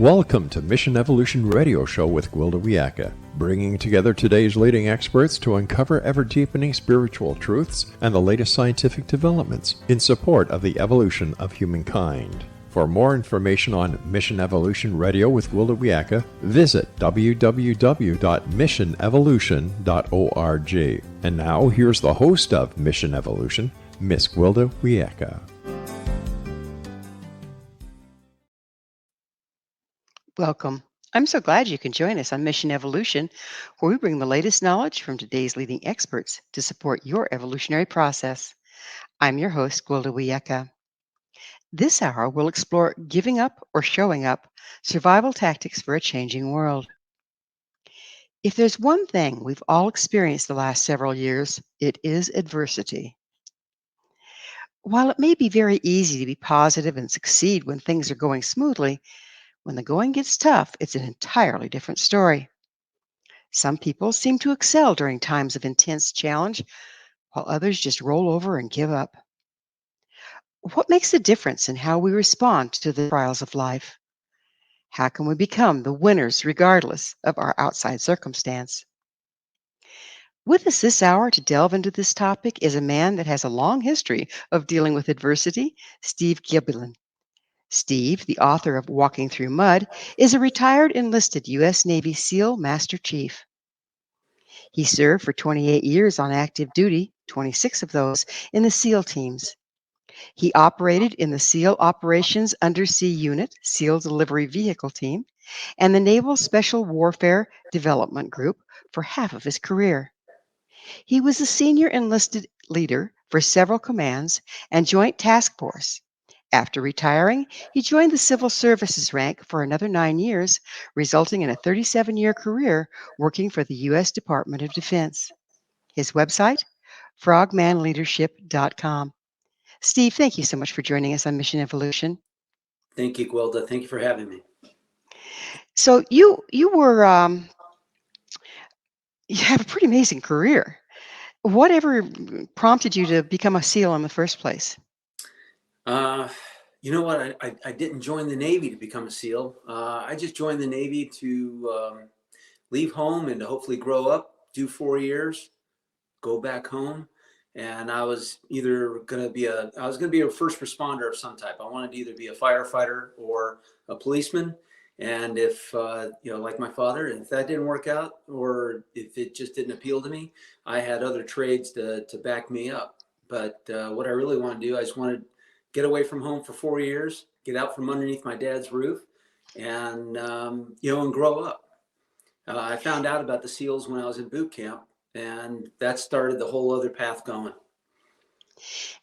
Welcome to Mission Evolution Radio Show with Gwilda Wiyaka, bringing together today's leading experts to uncover ever-deepening spiritual truths and the latest scientific developments in support of the evolution of humankind. For more information on Mission Evolution Radio with Gwilda Wiyaka, visit www.missionevolution.org. And now, here's the host of Mission Evolution, Miss Gwilda Wiyaka. Welcome. I'm so glad you can join us on Mission Evolution, where we bring the latest knowledge from today's leading experts to support your evolutionary process. I'm your host, Gwilda Wiyaka. This hour, we'll explore giving up or showing up, survival tactics for a changing world. If there's one thing we've all experienced the last several years, it is adversity. While it may be very easy to be positive and succeed when things are going smoothly, when the going gets tough, it's an entirely different story. Some people seem to excel during times of intense challenge, while others just roll over and give up. What makes a difference in how we respond to the trials of life? How can we become the winners regardless of our outside circumstance? With us this hour to delve into this topic is a man that has a long history of dealing with adversity, Steve Giblin. Steve, the author of Walking Through Mud, is a retired enlisted U.S. Navy SEAL Master Chief. He served for 28 years on active duty, 26 of those in the SEAL teams. He operated in the SEAL Operations Undersea Unit, SEAL Delivery Vehicle Team, and the Naval Special Warfare Development Group for half of his career. He was a senior enlisted leader for several commands and Joint Task Force. After retiring, he joined the Civil Services rank for another 9 years, resulting in a 37-year career working for the U.S. Department of Defense. His website, frogmanleadership.com. Steve, thank you so much for joining us on Mission Evolution. Thank you, Gwilda. Thank you for having me. So you have a pretty amazing career. Whatever prompted you to become a SEAL in the first place? You know what? I didn't join the Navy to become a SEAL. I just joined the Navy to leave home and to hopefully grow up, do 4 years, go back home. And I was either going to be a first responder of some type. I wanted to either be a firefighter or a policeman. And if, like my father, if that didn't work out or if it just didn't appeal to me, I had other trades to back me up. But what I really wanted to do, I just wanted to get away from home for 4 years, get out from underneath my dad's roof and, and grow up. I found out about the SEALs when I was in boot camp, and that started the whole other path going.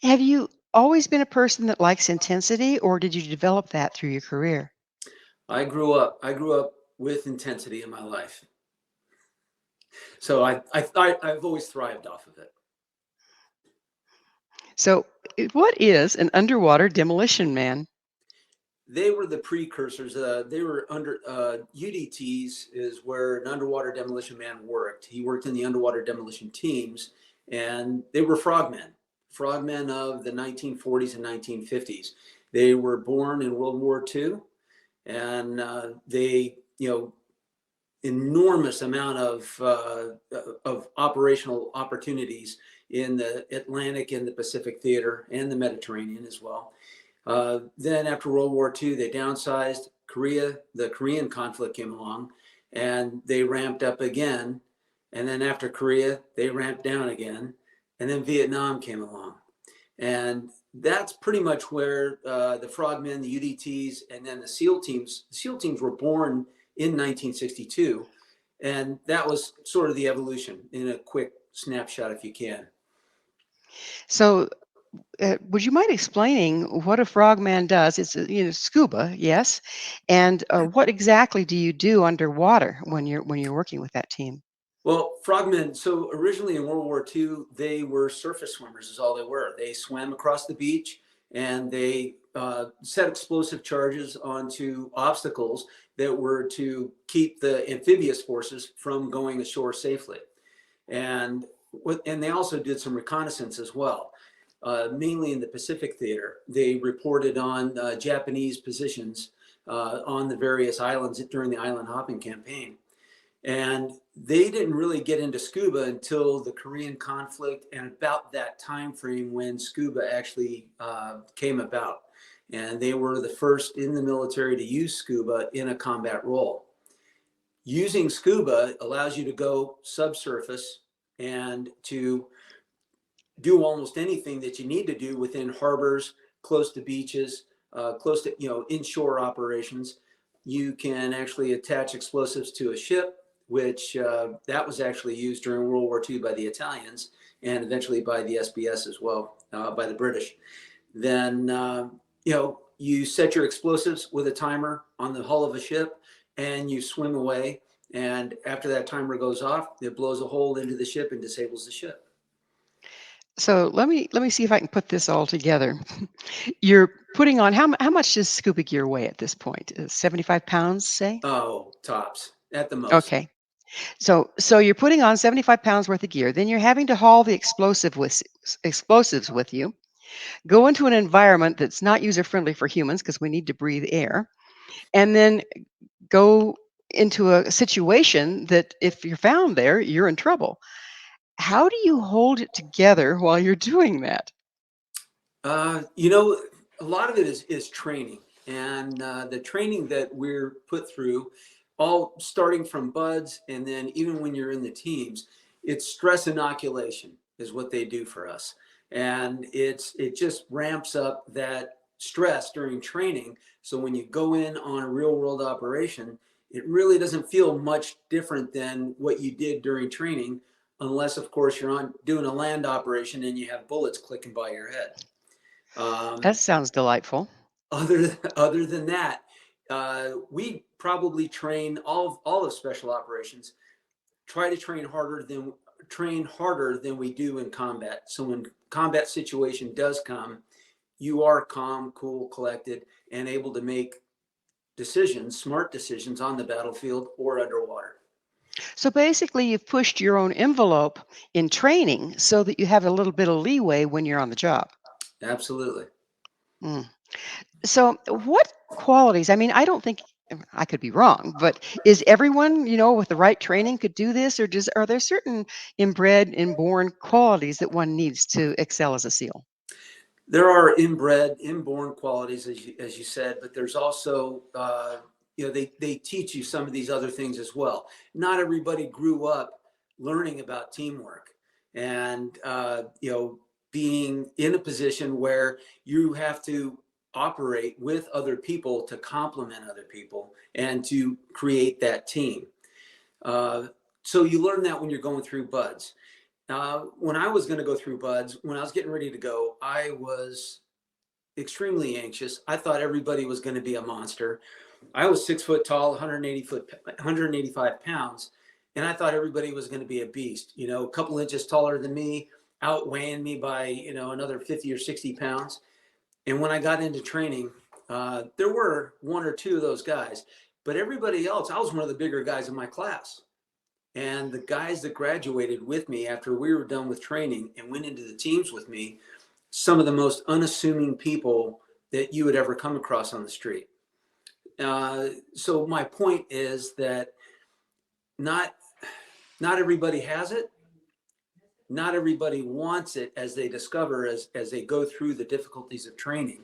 Have you always been a person that likes intensity, or did you develop that through your career? I grew up with intensity in my life. So I've always thrived off of it. So what is an underwater demolition man? They were the precursors. They were under UDTs is where an underwater demolition man worked. He worked in the underwater demolition teams, and they were frogmen of the 1940s and 1950s. They were born in World War II, and they, enormous amount of operational opportunities in the Atlantic and the Pacific theater and the Mediterranean as well. Then after World War II, they downsized. The Korean conflict came along and they ramped up again. And then after Korea, they ramped down again. And then Vietnam came along. And that's pretty much where the Frogmen, the UDTs, and then the SEAL teams were born in 1962. And that was sort of the evolution in a quick snapshot, if you can. So would you mind explaining what a frogman does? It's scuba, yes. And what exactly do you do underwater when you're working with that team? Well, frogmen. So originally in World War II, they were surface swimmers. Is all they were. They swam across the beach and they set explosive charges onto obstacles that were to keep the amphibious forces from going ashore safely. And they also did some reconnaissance as well. Mainly in the Pacific theater. They reported on Japanese positions on the various islands during the island hopping campaign. And they didn't really get into scuba until the Korean conflict and about that time frame when scuba actually came about. And they were the first in the military to use scuba in a combat role. Using scuba allows you to go subsurface and to do almost anything that you need to do within harbors, close to beaches, close to, inshore operations. You can actually attach explosives to a ship, which that was actually used during World War II by the Italians and eventually by the SBS as well, by the British. Then, you set your explosives with a timer on the hull of a ship and you swim away. And after that timer goes off, it blows a hole into the ship and disables the ship. So let me see if I can put this all together. You're putting on how much does scuba gear weigh at this point? 75 pounds, say? Oh, tops at the most. Okay. So you're putting on 75 pounds worth of gear. Then you're having to haul the explosives with you. Go into an environment that's not user friendly for humans because we need to breathe air, and then go into a situation that if you're found there, you're in trouble. How do you hold it together while you're doing that? A lot of it is training, and the training that we're put through, all starting from buds, and then even when you're in the teams, it's stress inoculation is what they do for us, and it just ramps up that stress during training. So when you go in on a real world operation, it really doesn't feel much different than what you did during training, unless of course you're doing a land operation and you have bullets clicking by your head. That sounds delightful. Other than that, we probably train all of special operations. Try to train harder than we do in combat. So when combat situation does come, you are calm, cool, collected, and able to make smart decisions on the battlefield or underwater. So basically, you've pushed your own envelope in training so that you have a little bit of leeway when you're on the job. Absolutely. Mm. So, what qualities? I mean, I don't think I could be wrong, but is everyone, with the right training could do this, or are there certain inbred, inborn qualities that one needs to excel as a SEAL? There are inborn qualities, as you said, but there's also, they teach you some of these other things as well. Not everybody grew up learning about teamwork and, being in a position where you have to operate with other people to complement other people and to create that team. So you learn that when you're going through buds. When I was going to go through buds, when I was getting ready to go, I was extremely anxious. I thought everybody was going to be a monster. I was 6 foot tall, 185 pounds, and I thought everybody was going to be a beast. A couple inches taller than me, outweighing me by another 50 or 60 pounds. And when I got into training, there were one or two of those guys, but everybody else, I was one of the bigger guys in my class. And the guys that graduated with me after we were done with training and went into the teams with me, some of the most unassuming people that you would ever come across on the street. So my point is that not everybody has it. Not everybody wants it, as they discover as they go through the difficulties of training.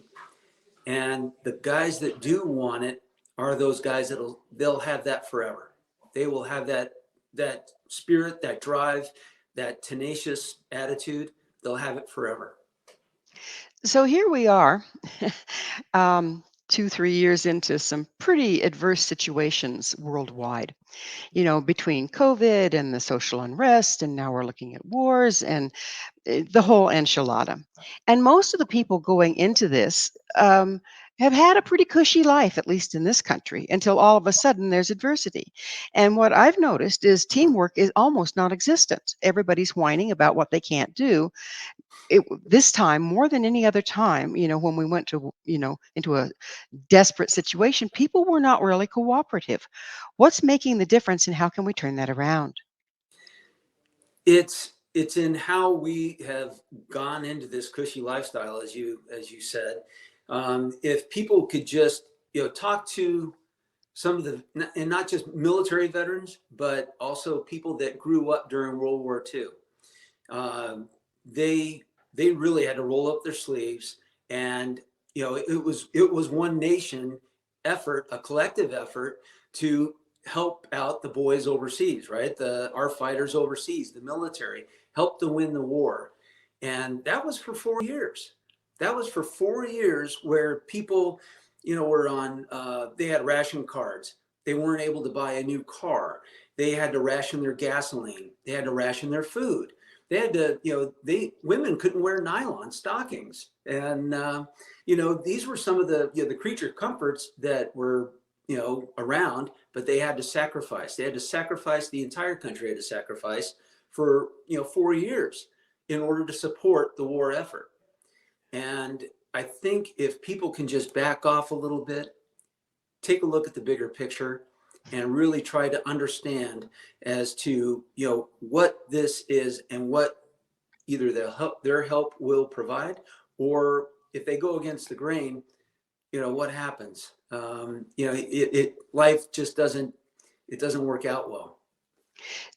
And the guys that do want it are those guys they'll have that forever. They will have that spirit, that drive, that tenacious attitude. They'll have it forever. So here we are, 2, 3 years into some pretty adverse situations worldwide. Between COVID and the social unrest, and now we're looking at wars and the whole enchilada. And most of the people going into this have had a pretty cushy life, at least in this country, until all of a sudden there's adversity. And what I've noticed is teamwork is almost non-existent. Everybody's whining about what they can't do. This time, more than any other time, when we went to, into a desperate situation, people were not really cooperative. What's making the difference, and how can we turn that around? It's in how we have gone into this cushy lifestyle, as you said. If people could just talk to some of the, and not just military veterans, but also people that grew up during World War II. They really had to roll up their sleeves, and it was one nation effort, a collective effort to help out the boys overseas, right? Our fighters overseas, the military helped to win the war, and that was for 4 years. That was for 4 years where people, were on. They had ration cards. They weren't able to buy a new car. They had to ration their gasoline. They had to ration their food. They had to, women couldn't wear nylon stockings. And, these were some of the creature comforts that were, around, but they had to sacrifice. They had to sacrifice, the entire country had to sacrifice for, 4 years in order to support the war effort. And I think if people can just back off a little bit, take a look at the bigger picture, and really try to understand as to what this is and what either their help will provide, or if they go against the grain, what happens. Life just doesn't work out well.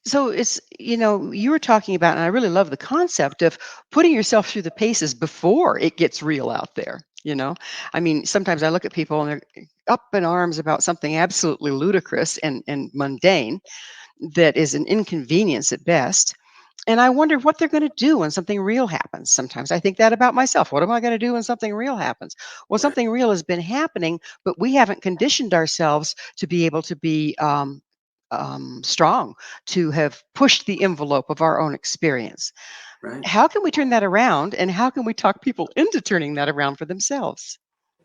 So it's, you were talking about, and I really love the concept of putting yourself through the paces before it gets real out there. I mean, sometimes I look at people and they're up in arms about something absolutely ludicrous and mundane that is an inconvenience at best. And I wonder what they're going to do when something real happens. Sometimes I think that about myself. What am I going to do when something real happens? Well, Right. something real has been happening, but we haven't conditioned ourselves to be able to be strong, to have pushed the envelope of our own experience. Right. How can we turn that around, and how can we talk people into turning that around for themselves?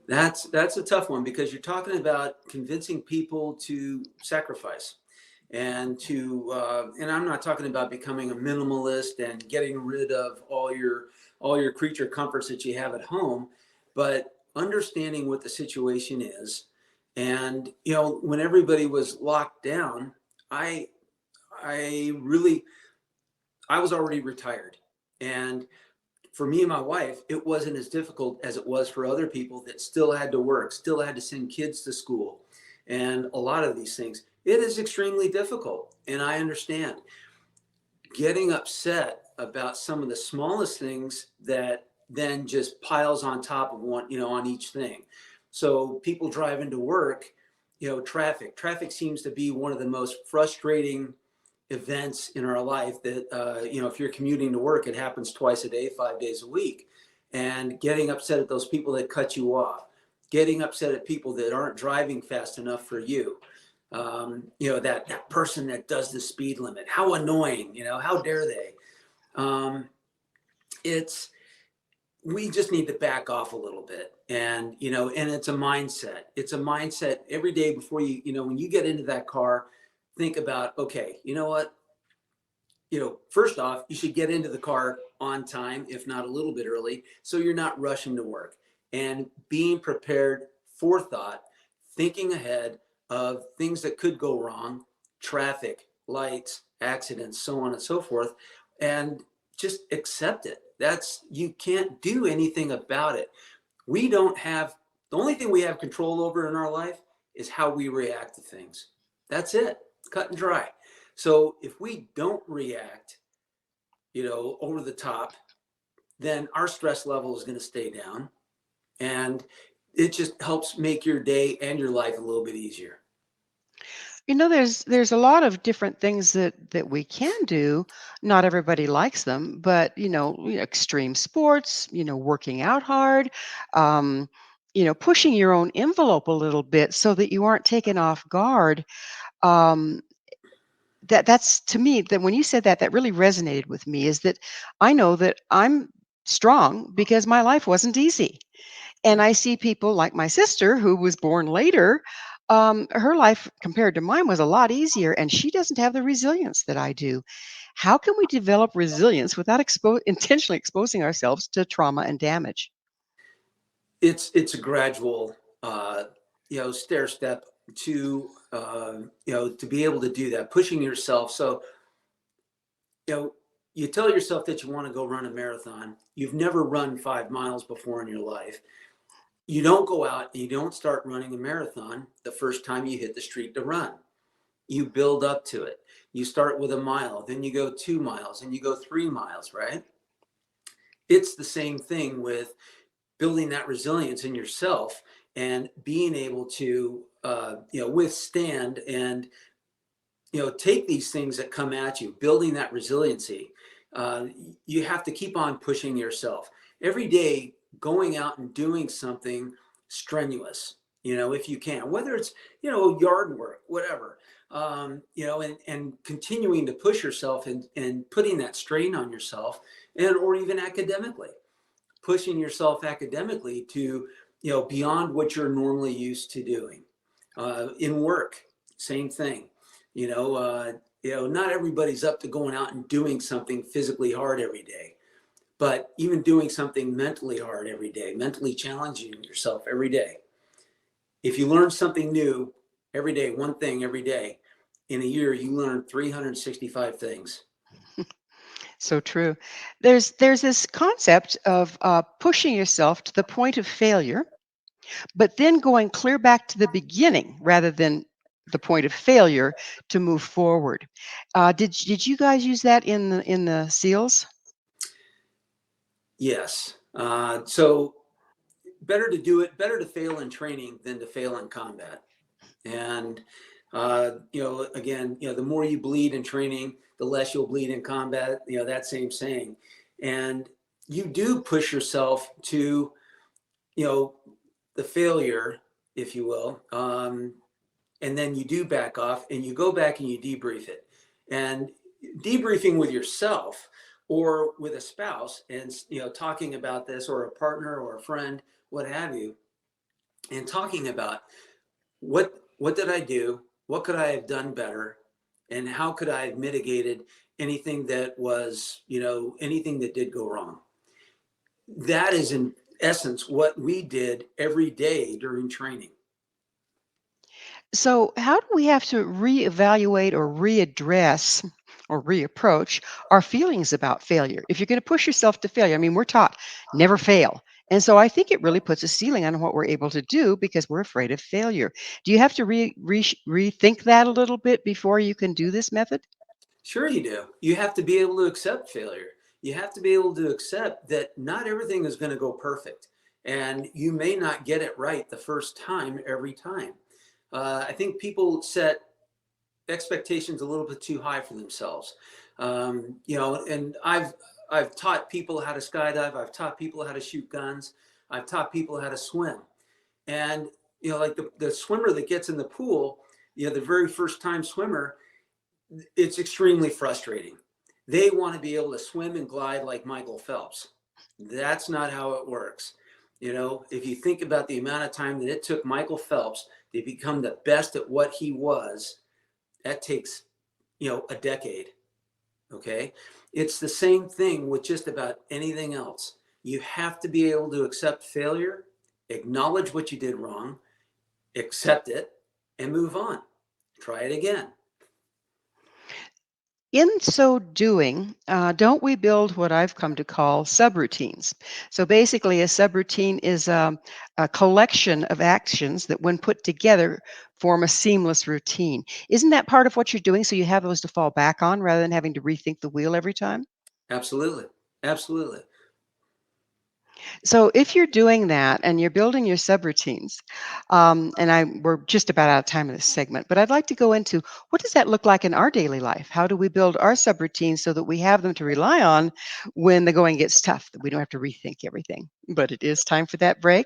That's a tough one, because you're talking about convincing people to sacrifice and and I'm not talking about becoming a minimalist and getting rid of all your creature comforts that you have at home, but understanding what the situation is. And when everybody was locked down, I really, I was already retired, and for me and my wife, it wasn't as difficult as it was for other people that still had to work, still had to send kids to school, and a lot of these things. It is extremely difficult, and I understand. Getting upset about some of the smallest things that then just piles on top of one, on each thing. So people driving to work, traffic. Traffic seems to be one of the most frustrating events in our life that, if you're commuting to work, it happens twice a day, 5 days a week. And getting upset at those people that cut you off, getting upset at people that aren't driving fast enough for you. That person that does the speed limit, how annoying, how dare they? We just need to back off a little bit. And, and it's a mindset. It's a mindset every day before when you get into that car, think about, okay, you know what? First off, you should get into the car on time, if not a little bit early, so you're not rushing to work. And being prepared, forethought, thinking ahead of things that could go wrong, traffic, lights, accidents, so on and so forth, and just accept it. You can't do anything about it. The only thing we have control over in our life is how we react to things. That's it. Cut and dry. So if we don't react, over the top, then our stress level is going to stay down, and it just helps make your day and your life a little bit easier. There's a lot of different things that we can do. Not everybody likes them, but extreme sports, working out hard, um, pushing your own envelope a little bit so that you aren't taken off guard. Um, that's to me, that when you said that, that really resonated with me, is that I know that I'm strong because my life wasn't easy. And I see people like my sister, who was born later. Her life compared to mine was a lot easier, and she doesn't have the resilience that I do. How can we develop resilience without intentionally exposing ourselves to trauma and damage? It's a gradual, stair step to, to be able to do that, pushing yourself. So, you tell yourself that you want to go run a marathon. You've never run 5 miles before in your life. You don't go out and you don't start running a marathon the first time you hit the street to run. You build up to it. You start with a mile, then you go 2 miles, and you go 3 miles, right? It's the same thing with building that resilience in yourself and being able to, withstand and, take these things that come at you, building that resiliency. You have to keep on pushing yourself every day, going out and doing something strenuous, if you can, whether it's, yard work, whatever, and continuing to push yourself and putting that strain on yourself, and, or even academically, pushing yourself academically to, beyond what you're normally used to doing. In work, same thing. Not everybody's up to going out and doing something physically hard every day, but even doing something mentally hard every day, mentally challenging yourself every day. If you learn something new every day, one thing every day, in a year, you learn 365 things. So true. There's this concept of pushing yourself to the point of failure, but then going clear back to the beginning rather than the point of failure to move forward. Did you guys use that in the SEALs? Yes. So better to fail in training than to fail in combat. And again, the more you bleed in training, the less you'll bleed in combat, that same saying. And you do push yourself to, the failure, if you will. And then you do back off and you go back and you debrief it. And debriefing with yourself or with a spouse and, talking about this, or a partner or a friend, what have you, and talking about what did I do? What could I have done better? And how could I have mitigated anything that was, anything that did go wrong? That is in essence what we did every day during training. So, how do we have to reevaluate or readdress or reapproach our feelings about failure? If you're going to push yourself to failure, I mean, we're taught never fail. And so I think it really puts a ceiling on what we're able to do because we're afraid of failure. Do you have to rethink that a little bit before you can do this method? Sure you do. You have to be able to accept failure. You have to be able to accept that not everything is going to go perfect. And you may not get it right the first time, every time. I think people set expectations a little bit too high for themselves. And I've taught people how to skydive. I've taught people how to shoot guns. I've taught people how to swim. And, like the swimmer that gets in the pool, the very first time swimmer, it's extremely frustrating. They want to be able to swim and glide like Michael Phelps. That's not how it works. If you think about the amount of time that it took Michael Phelps to become the best at what he was, that takes, a decade. Okay. It's the same thing with just about anything else. You have to be able to accept failure, acknowledge what you did wrong, accept it, and move on. Try it again. In so doing, don't we build what I've come to call subroutines? So basically, a subroutine is a collection of actions that, when put together, form a seamless routine. Isn't that part of what you're doing? So you have those to fall back on rather than having to rethink the wheel every time? Absolutely. Absolutely. So if you're doing that and you're building your subroutines, we're just about out of time in this segment, but I'd like to go into what does that look like in our daily life? How do we build our subroutines so that we have them to rely on when the going gets tough, that we don't have to rethink everything? But it is time for that break.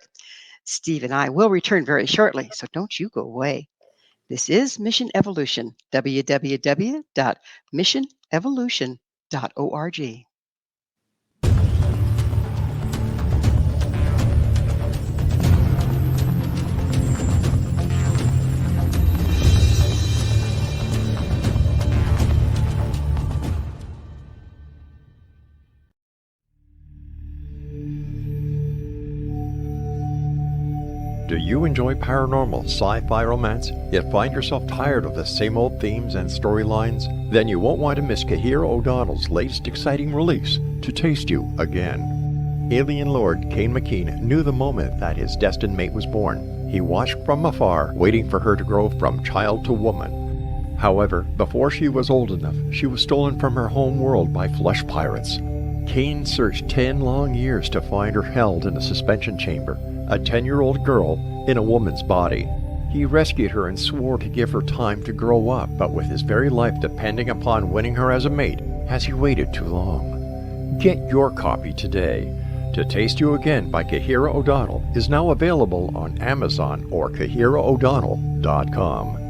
Steve and I will return very shortly, so don't you go away. This is Mission Evolution, www.missionevolution.org. Do you enjoy paranormal, sci-fi romance, yet find yourself tired of the same old themes and storylines? Then you won't want to miss Kahira O'Donnell's latest exciting release, To Taste You Again. Alien Lord Kane McKean knew the moment that his destined mate was born. He watched from afar, waiting for her to grow from child to woman. However, before she was old enough, she was stolen from her home world by flesh pirates. Kane searched 10 long years to find her held in a suspension chamber, a 10-year-old girl in a woman's body. He rescued her and swore to give her time to grow up, but with his very life depending upon winning her as a mate, has he waited too long? Get your copy today. To Taste You Again by Kahira O'Donnell is now available on Amazon or KahiraO'Donnell.com.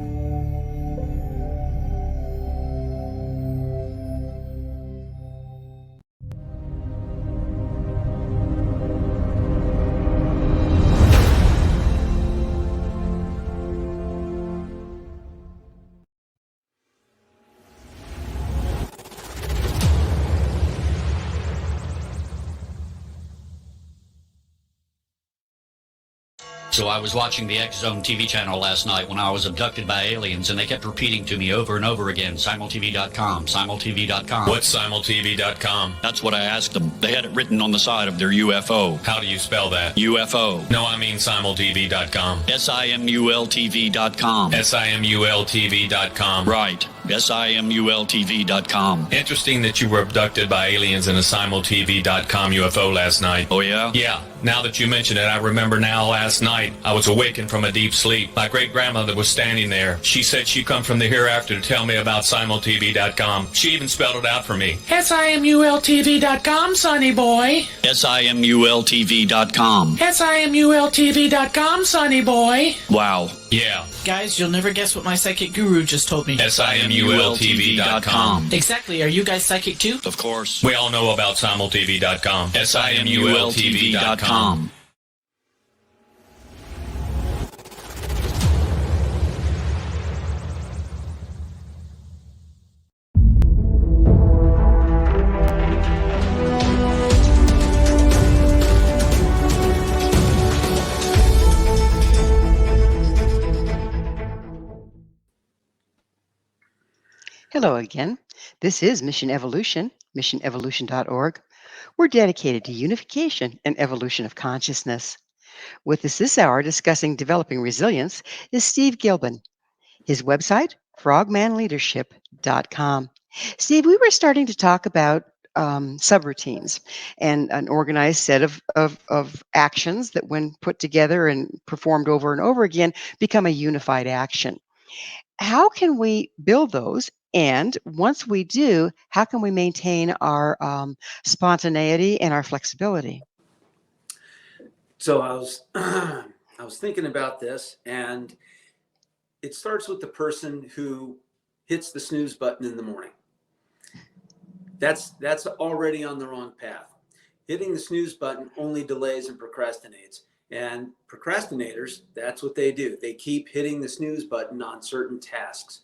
So I was watching the X Zone TV channel last night when I was abducted by aliens, and they kept repeating to me over and over again, simultv.com, simultv.com. What's simultv.com? That's what I asked them. They had it written on the side of their UFO. How do you spell that? UFO. No, I mean simultv.com. simultv.com. simultv.com. Right. simultv.com. Interesting that you were abducted by aliens in a simultv.com UFO last night. Oh, yeah? Yeah. Now that you mention it, I remember now last night I was awakened from a deep sleep. My great-grandmother was standing there. She said she'd come from the hereafter to tell me about simultv.com. She even spelled it out for me. simultv.com, sonny boy. simultv.com. simultv.com, sonny boy. Wow. Yeah. Guys, you'll never guess what my psychic guru just told me. simultv.com. Exactly. Are you guys psychic too? Of course. We all know about simultv.com. simultv.com. Hello again. This is Mission Evolution, missionevolution.org. We're dedicated to unification and evolution of consciousness. With us this hour discussing developing resilience is Steve Gilbin. His website, frogmanleadership.com. Steve, we were starting to talk about subroutines and an organized set of actions that, when put together and performed over and over again, become a unified action. How can we build those? And once we do, how can we maintain our spontaneity and our flexibility? So I was thinking about this, and it starts with the person who hits the snooze button in the morning. That's already on the wrong path. Hitting the snooze button only delays and procrastinates. And procrastinators, that's what they do. They keep hitting the snooze button on certain tasks.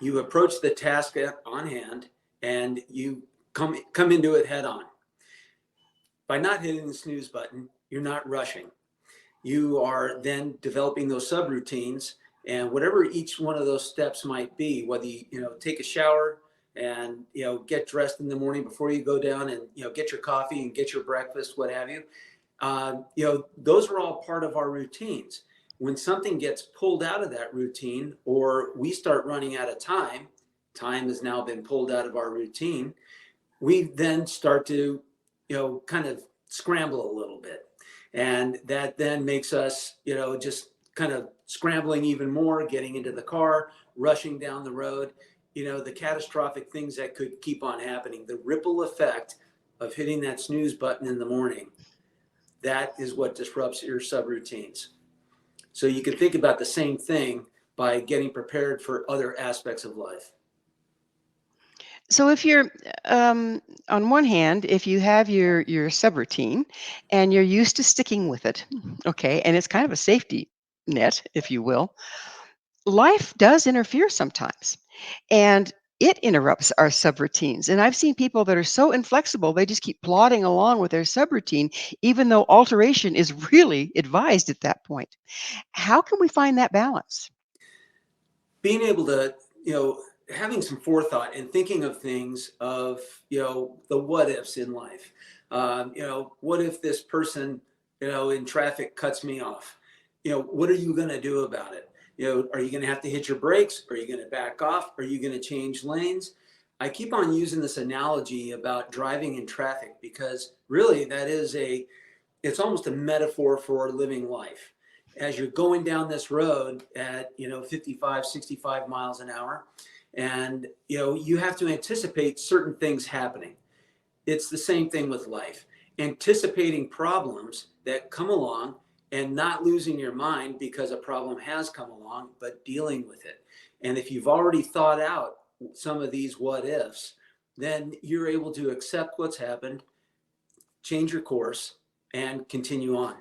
You approach the task on hand and you come into it head on. By not hitting the snooze button, you're not rushing. You are then developing those subroutines, and whatever each one of those steps might be, whether you take a shower and get dressed in the morning before you go down and get your coffee and get your breakfast, what have you. Those are all part of our routines. When something gets pulled out of that routine, or we start running out of time has now been pulled out of our routine, we then start to, kind of scramble a little bit. And that then makes us, just kind of scrambling even more, getting into the car, rushing down the road, the catastrophic things that could keep on happening, the ripple effect of hitting that snooze button in the morning. That is what disrupts your subroutines. So you can think about the same thing by getting prepared for other aspects of life. So if you're, on one hand, if you have your subroutine and you're used to sticking with it, okay, and it's kind of a safety net, if you will, life does interfere sometimes. And it interrupts our subroutines. And I've seen people that are so inflexible, they just keep plodding along with their subroutine, even though alteration is really advised at that point. How can we find that balance? Being able to, having some forethought and thinking of things of, the what ifs in life. What if this person, in traffic cuts me off? What are you going to do about it? Are you going to have to hit your brakes? Are you going to back off? Are you going to change lanes? I keep on using this analogy about driving in traffic because really it's almost a metaphor for living life. As you're going down this road at, 55, 65 miles an hour, and, you have to anticipate certain things happening. It's the same thing with life. Anticipating problems that come along and not losing your mind because a problem has come along, but dealing with it. And if you've already thought out some of these what ifs, then you're able to accept what's happened, change your course, and continue on.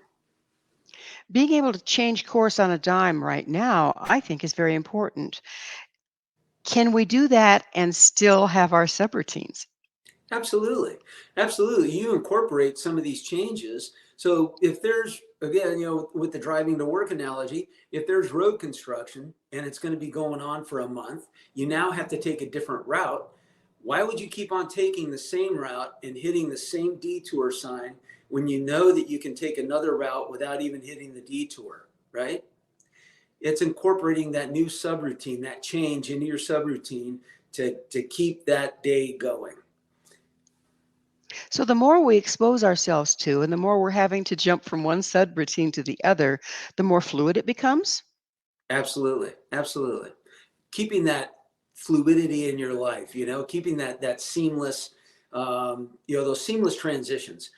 Being able to change course on a dime right now, I think, is very important. Can we do that and still have our subroutines? Absolutely. Absolutely. You incorporate some of these changes. So if there's, again, with the driving to work analogy, if there's road construction and it's going to be going on for a month, you now have to take a different route. Why would you keep on taking the same route and hitting the same detour sign when you know that you can take another route without even hitting the detour, right? It's incorporating that new subroutine, that change into your subroutine to keep that day going. So the more we expose ourselves to, and the more we're having to jump from one subroutine to the other, the more fluid it becomes. Absolutely. Absolutely. Keeping that fluidity in your life, keeping that seamless, those seamless transitions.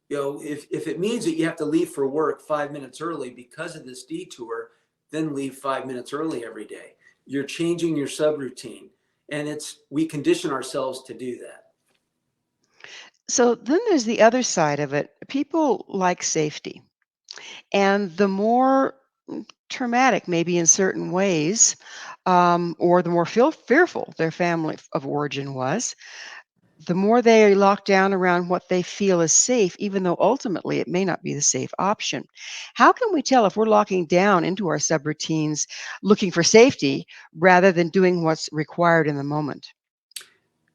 If it means that you have to leave for work 5 minutes early because of this detour, then leave 5 minutes early every day. You're changing your subroutine, and we condition ourselves to do that. So then there's the other side of it. People like safety. And the more traumatic, maybe in certain ways, or the more fearful their family of origin was, the more they are locked down around what they feel is safe, even though ultimately it may not be the safe option. How can we tell if we're locking down into our subroutines looking for safety rather than doing what's required in the moment?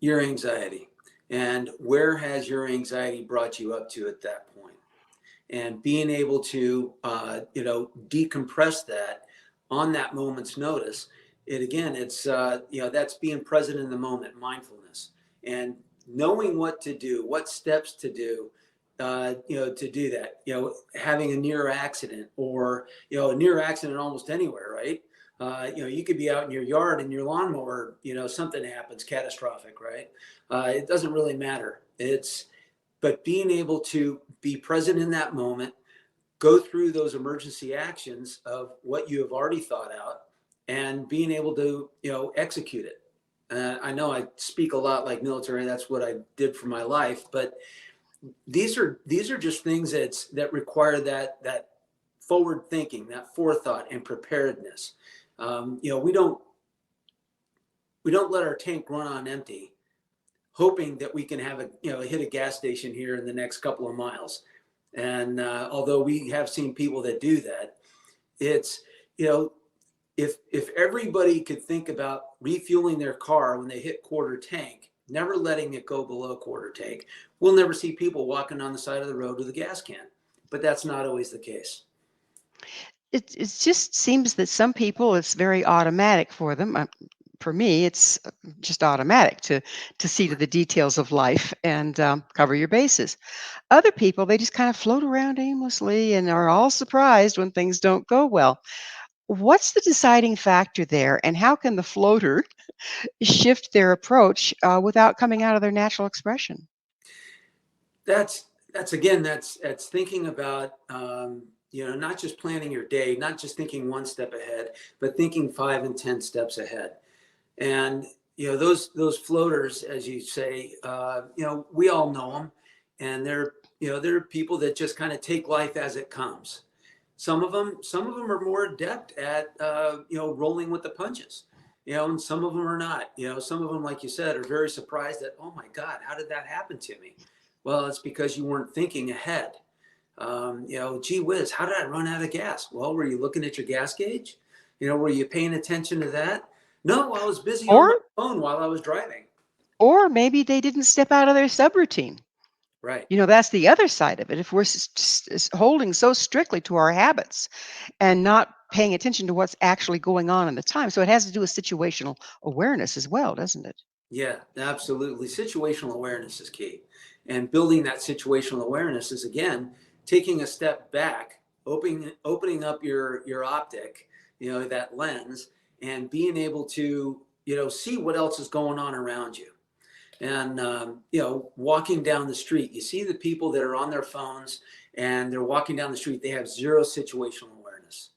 Your anxiety. And where has your anxiety brought you up to at that point? And being able to, decompress that on that moment's notice. That's being present in the moment, mindfulness, and knowing what to do, what steps to do, to do that. Having a near accident or, a near accident almost anywhere, right? You could be out in your yard and your lawnmower, something happens catastrophic, right? It doesn't really matter. But being able to be present in that moment, go through those emergency actions of what you have already thought out, and being able to, execute it. I know I speak a lot like military. That's what I did for my life. But these are just things that require that forward thinking, that forethought and preparedness. We don't let our tank run on empty, hoping that we can have hit a gas station here in the next couple of miles. And although we have seen people that do that, it's, if everybody could think about refueling their car when they hit quarter tank, never letting it go below quarter tank, we'll never see people walking on the side of the road with a gas can. But that's not always the case. It just seems that some people, it's very automatic for them. For me, it's just automatic to see to the details of life and cover your bases. Other people, they just kind of float around aimlessly and are all surprised when things don't go well. What's the deciding factor there, and how can the floater shift their approach without coming out of their natural expression? That's thinking about, not just planning your day, not just thinking one step ahead, but thinking 5 and 10 steps ahead. And, those floaters, as you say, we all know them, and they're people that just kind of take life as it comes. Some of them are more adept at, rolling with the punches, and some of them are not. Some of them, like you said, are very surprised that, oh my God, how did that happen to me? Well, it's because you weren't thinking ahead. Gee whiz, how did I run out of gas? Well, were you looking at your gas gauge? Were you paying attention to that? No, I was busy on my Or phone while I was driving. or maybe they didn't step out of their subroutine. Right. That's the other side of it. If we're holding so strictly to our habits and not paying attention to what's actually going on in the time. So it has to do with situational awareness as well, doesn't it? Yeah, absolutely. Situational awareness is key. And building that situational awareness is, again, taking a step back, opening up your optic, that lens, and being able to, see what else is going on around you. And, walking down the street, you see the people that are on their phones and they're walking down the street, they have zero situational awareness.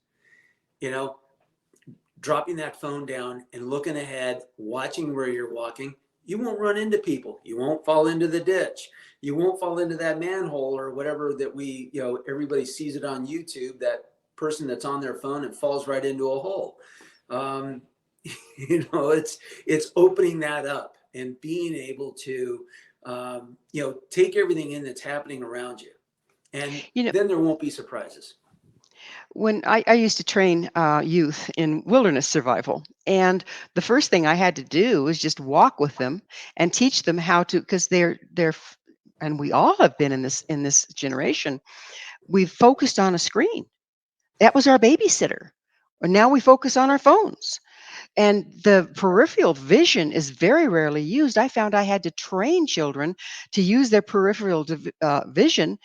Dropping that phone down and looking ahead, watching where you're walking, you won't run into people. You won't fall into the ditch. You won't fall into that manhole or whatever that everybody sees it on YouTube, that person that's on their phone and falls right into a hole. It's opening that up and being able to, take everything in that's happening around you. And then there won't be surprises. When I used to train youth in wilderness survival, and the first thing I had to do was just walk with them and teach them how to, because and we all have been in this generation. We've focused on a screen. That was our babysitter. And now we focus on our phones. And the peripheral vision is very rarely used. I found I had to train children to use their peripheral vision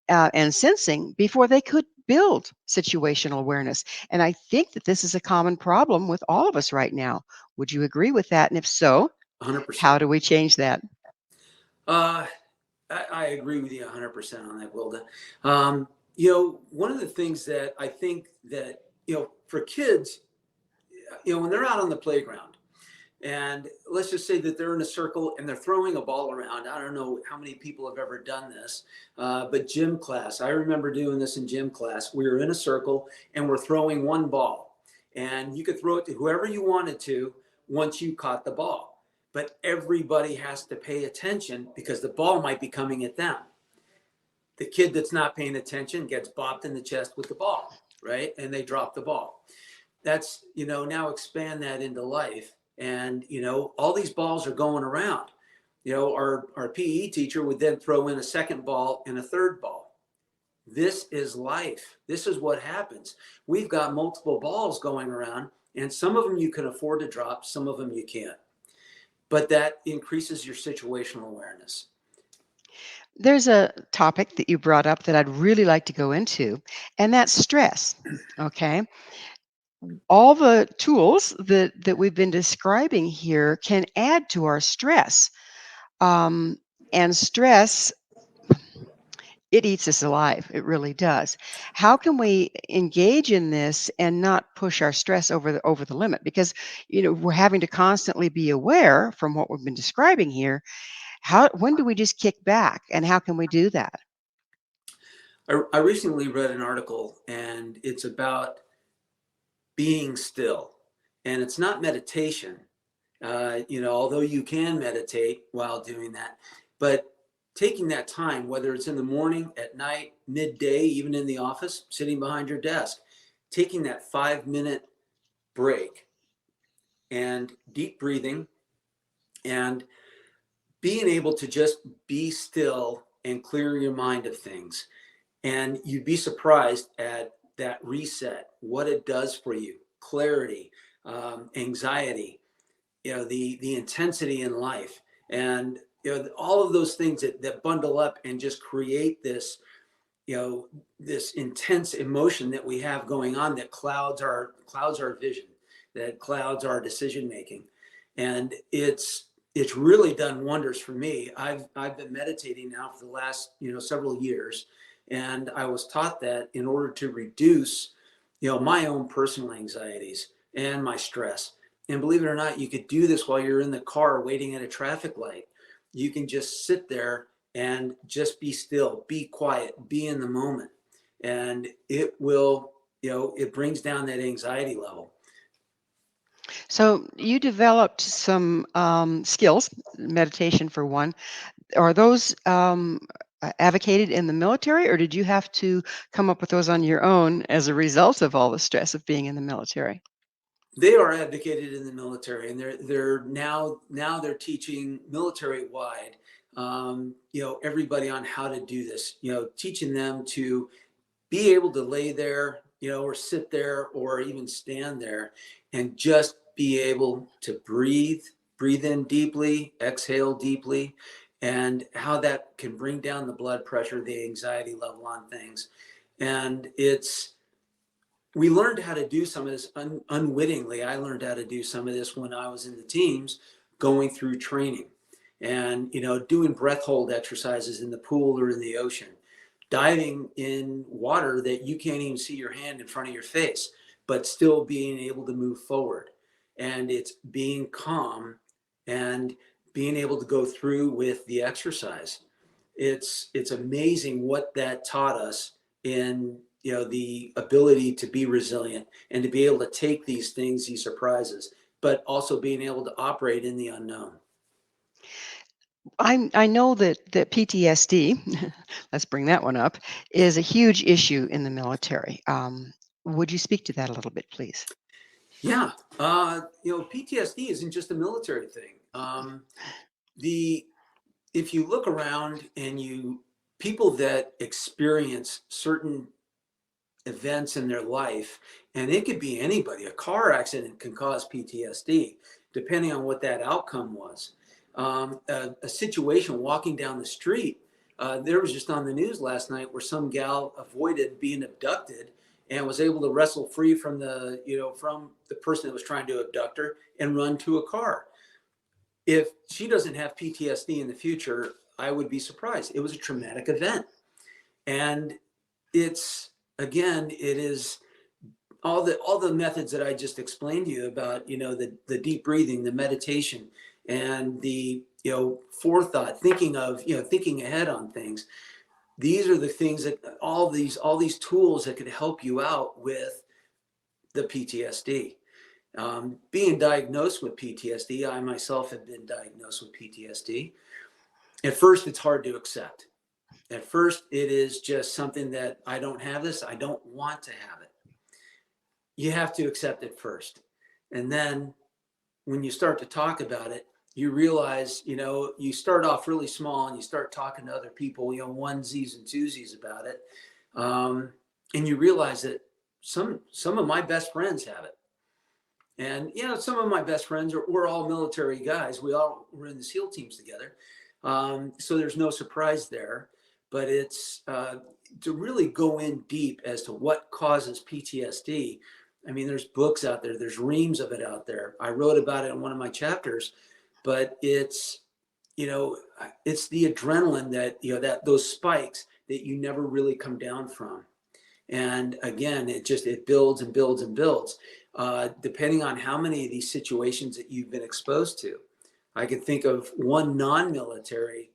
and sensing before they could build situational awareness. And I think that this is a common problem with all of us right now. Would you agree with that? And if so, 100%. how do we change that? I agree with you 100% on that, Gwilda. One of the things that I think that, for kids, when they're out on the playground, and let's just say that they're in a circle and they're throwing a ball around. I don't know how many people have ever done this, but gym class, I remember doing this in gym class. We were in a circle and we're throwing one ball, and you could throw it to whoever you wanted to once you caught the ball. But everybody has to pay attention because the ball might be coming at them. The kid that's not paying attention gets bopped in the chest with the ball, right? And they drop the ball. That's, now expand that into life. And, all these balls are going around. Our PE teacher would then throw in a second ball and a third ball. This is life. This is what happens. We've got multiple balls going around, and some of them you can afford to drop, some of them you can't. But that increases your situational awareness. There's a topic that you brought up that I'd really like to go into, and that's stress. Okay. All the tools that we've been describing here can add to our stress. And stress, it eats us alive. It really does. How can we engage in this and not push our stress over the limit? Because we're having to constantly be aware from what we've been describing here. When do we just kick back, and how can we do that? I recently read an article, and it's about being still, and it's not meditation. Although you can meditate while doing that, but taking that time, whether it's in the morning, at night, midday, even in the office, sitting behind your desk, taking that 5-minute break and deep breathing and being able to just be still and clear your mind of things. And you'd be surprised at that reset, what it does for you: clarity, anxiety, the intensity in life, and all of those things that bundle up and just create this this intense emotion that we have going on that clouds our vision, that clouds our decision making. And it's really done wonders for me. I've been meditating now for the last several years, and I was taught that in order to reduce my own personal anxieties and my stress. And believe it or not, you could do this while you're in the car waiting at a traffic light. You can just sit there and just be still, be quiet, be in the moment. And it will, it brings down that anxiety level. So you developed some skills, meditation for one. Are those advocated in the military, or did you have to come up with those on your own as a result of all the stress of being in the military? They are advocated in the military, and they're now they're teaching military wide everybody on how to do this, teaching them to be able to lay there, or sit there or even stand there and just be able to breathe in deeply, exhale deeply, and how that can bring down the blood pressure, the anxiety level on things. And we learned how to do some of this unwittingly. I learned how to do some of this when I was in the teams going through training and, doing breath hold exercises in the pool or in the ocean, diving in water that you can't even see your hand in front of your face, but still being able to move forward. And it's being calm and being able to go through with the exercise. It's amazing what that taught us in the ability to be resilient and to be able to take these things, these surprises, but also being able to operate in the unknown. I know that PTSD, let's bring that one up, is a huge issue in the military. Would you speak to that a little bit, please? Yeah, PTSD isn't just a military thing. If you look around and people that experience certain events in their life, and it could be anybody, a car accident can cause PTSD, depending on what that outcome was. A situation walking down the street, there was just on the news last night where some gal avoided being abducted and was able to wrestle free from the person that was trying to abduct her and run to a car. If she doesn't have PTSD in the future, I would be surprised. It was a traumatic event. And it is all the methods that I just explained to you about, the deep breathing, the meditation, and the, forethought, thinking ahead on things. These are the things that all these tools that could help you out with the PTSD. Being diagnosed with PTSD, I myself have been diagnosed with PTSD. At first, it's hard to accept. At first, it is just something that I don't have this. I don't want to have it. You have to accept it first. And then when you start to talk about it, you realize, you start off really small and you start talking to other people, onesies and twosies about it. And you realize that some of my best friends have it. And, some of my best friends we're all military guys. We're in the SEAL teams together. So there's no surprise there. But it's to really go in deep as to what causes PTSD. I mean, there's books out there. There's reams of it out there. I wrote about it in one of my chapters. But it's the adrenaline that those spikes that you never really come down from. And again, it builds and builds and builds, depending on how many of these situations that you've been exposed to. I could think of one non-military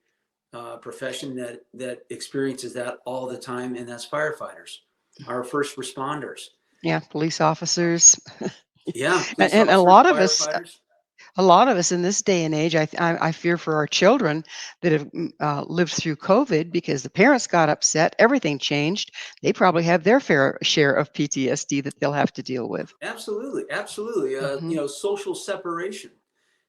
profession that experiences that all the time, and that's firefighters, our first responders. Yeah, police officers. Yeah, and a lot of us. A lot of us in this day and age, I fear for our children that have lived through COVID because the parents got upset, everything changed. They probably have their fair share of PTSD that they'll have to deal with. Absolutely. Mm-hmm. Social separation.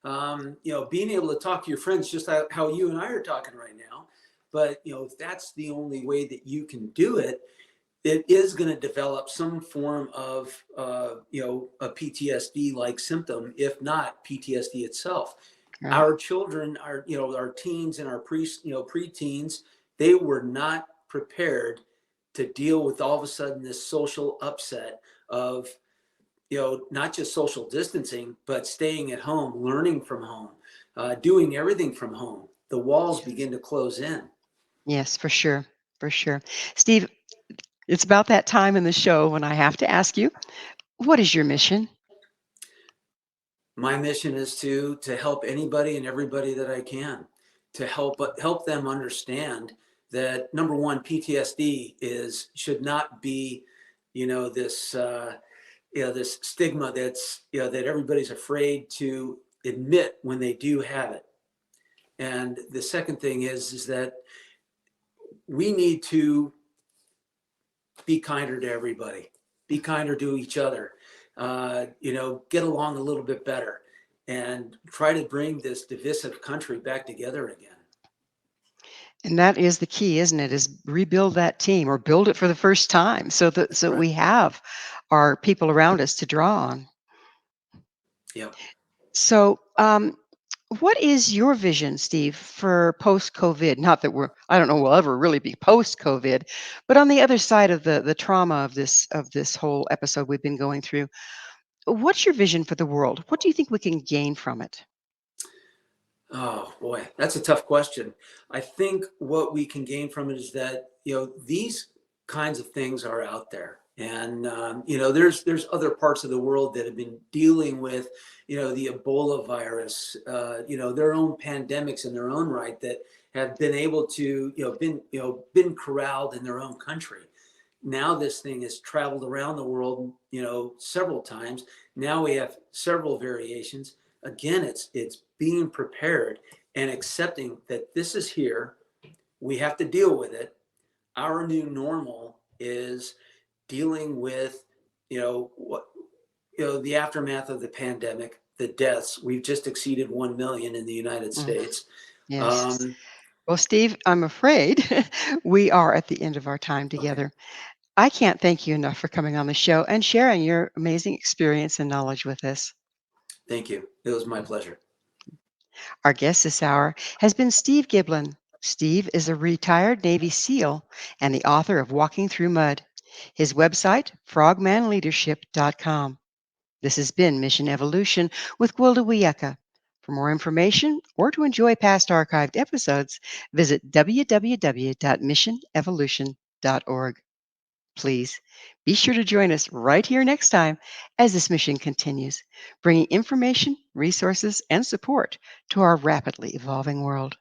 Being able to talk to your friends just how you and I are talking right now. But, if that's the only way that you can do it, it is going to develop some form of, a PTSD-like symptom, if not PTSD itself. Right. Our children, our teens and our preteens, they were not prepared to deal with all of a sudden this social upset of, not just social distancing, but staying at home, learning from home, doing everything from home. The walls begin to close in. Yes, for sure. For sure. Steve, it's about that time in the show when I have to ask you, what is your mission? My mission is to help anybody and everybody that I can, to help them understand that, number one, PTSD should not be, this stigma that's, that everybody's afraid to admit when they do have it. And the second thing is that we need to be kinder to everybody, be kinder to each other, get along a little bit better and try to bring this divisive country back together again. And that is the key, isn't it? Is rebuild that team or build it for the first time so Right. we have our people around us to draw on. Yeah. So, what is your vision, Steve, for post-COVID? Not that I don't know we'll ever really be post-COVID, but on the other side of the trauma of this whole episode we've been going through, what's your vision for the world? What do you think we can gain from it? Oh boy, that's a tough question. I think what we can gain from it is that, these kinds of things are out there. And, there's other parts of the world that have been dealing with, the Ebola virus, their own pandemics in their own right that have been able to, been corralled in their own country. Now this thing has traveled around the world, several times. Now we have several variations. Again, it's being prepared and accepting that this is here. We have to deal with it. Our new normal is dealing with, the aftermath of the pandemic, the deaths. We've just exceeded 1 million in the United Mm, States. yes. Um, Well, Steve, I'm afraid we are at the end of our time okay. together. I can't thank you enough for coming on the show and sharing your amazing experience and knowledge with us. Thank you. It was my pleasure. Our guest this hour has been Steve Giblin. Steve is a retired Navy SEAL and the author of Walking Through Mud. His website, frogmanleadership.com. This has been Mission Evolution with Gwilda Wiyaka. For more information or to enjoy past archived episodes, visit www.missionevolution.org. Please be sure to join us right here next time as this mission continues, bringing information, resources, and support to our rapidly evolving world.